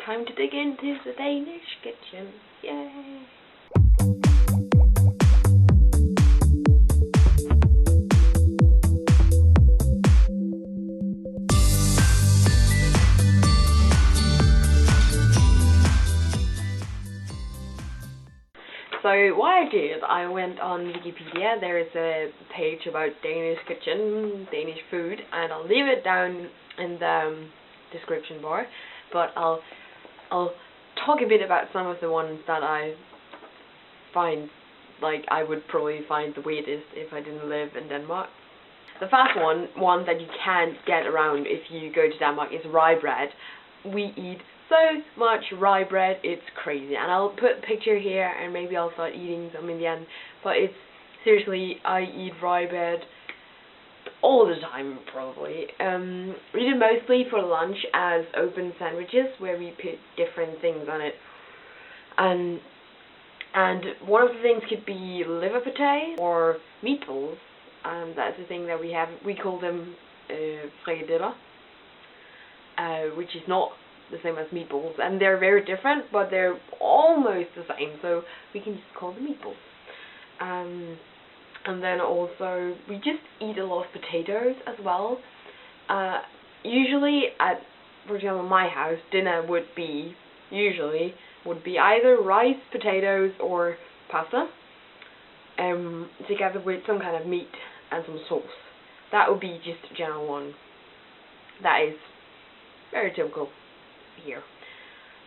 Time to dig into the Danish kitchen. Yay! So what I did, I went on Wikipedia. There is a page about Danish kitchen, Danish food, and I'll leave it down in the description bar. But I'll talk a bit about some of the ones that I find, like, I would probably find the weirdest if I didn't live in Denmark. The first one that you can't get around if you go to Denmark, is rye bread. We eat so much rye bread, it's crazy. And I'll put a picture here, and maybe I'll start eating some in the end. But it's, seriously, I eat rye bread all the time, probably. We do mostly for lunch as open sandwiches, where we put different things on it. And one of the things could be liver pate or meatballs. That's the thing that we have. We call them frikadeller, which is not the same as meatballs, and they're very different, but they're almost the same, so we can just call them meatballs. And then also, we just eat a lot of potatoes as well. Usually at, for example, my house, dinner would be either rice, potatoes, or pasta, together with some kind of meat and some sauce. That would be just a general one. That is very typical here.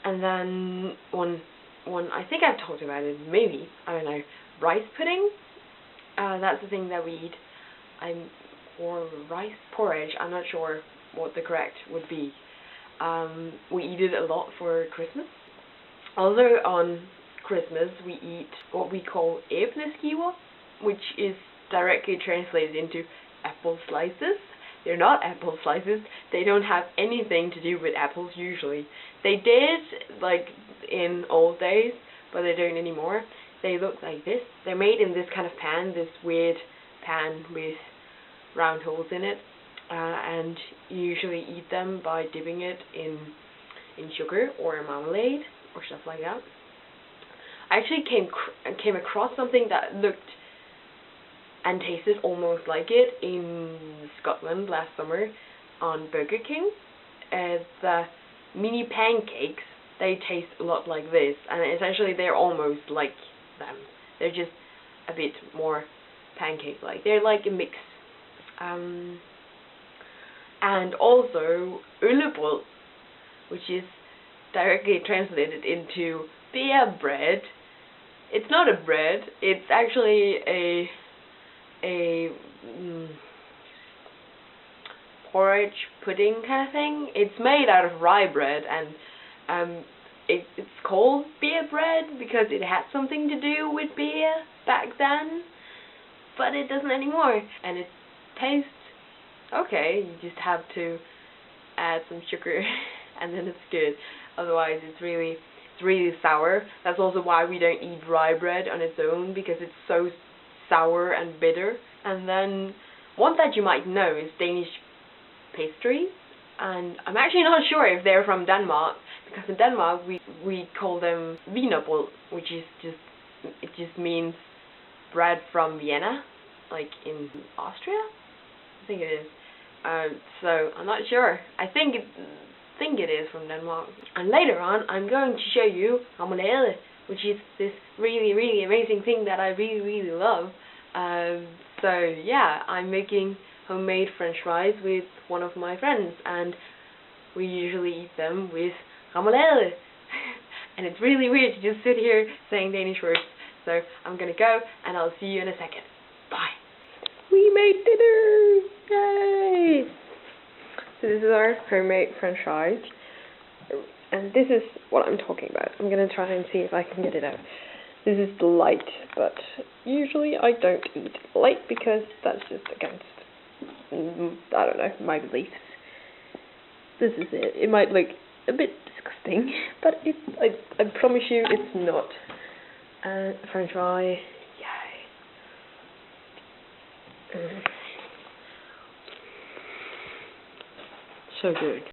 And then one I think I've talked about it, maybe, I don't know, rice pudding. That's the thing that we eat. Or rice porridge, I'm not sure what the correct would be. We eat it a lot for Christmas. Also on Christmas we eat what we call æbleskiver, which is directly translated into apple slices. They're not apple slices. They don't have anything to do with apples usually. They did, like, in old days, but they don't anymore. They look like this. They're made in this kind of pan, this weird pan with round holes in it. And you usually eat them by dipping it in sugar or marmalade or stuff like that. I actually came across something that looked and tasted almost like it in Scotland last summer on Burger King. The mini pancakes, they taste a lot like this, and essentially they're almost like them. They're just a bit more pancake-like. They're like a mix. And also øllebrød, which is directly translated into beer bread. It's not a bread, it's actually a porridge pudding kind of thing. It's made out of rye bread, and it's called beer bread because it had something to do with beer back then, but it doesn't anymore. And it tastes okay. You just have to add some sugar and then it's good. Otherwise it's really sour. That's also why we don't eat rye bread on its own, because it's so sour and bitter. And then one that you might know is Danish pastries, and I'm actually not sure if they're from Denmark, because in Denmark we call them wienerbrød, which is just means bread from Vienna, like in Austria, I think it is. So I'm not sure. I think it is from Denmark. And later on I'm going to show you remoulade, which is this really amazing thing that I really love. So yeah, I'm making homemade French fries with one of my friends, and we usually eat them with remoulade. And it's really weird to just sit here saying Danish words. So I'm gonna go, and I'll see you in a second. Bye. We made dinner! Yay! So this is our homemade French fries. And this is what I'm talking about. I'm gonna try and see if I can get it out. This is the light, but usually I don't eat light because that's just against, I don't know, my beliefs. This is it. It might look a bit disgusting, but I promise you it's not. French fry, yay. So good.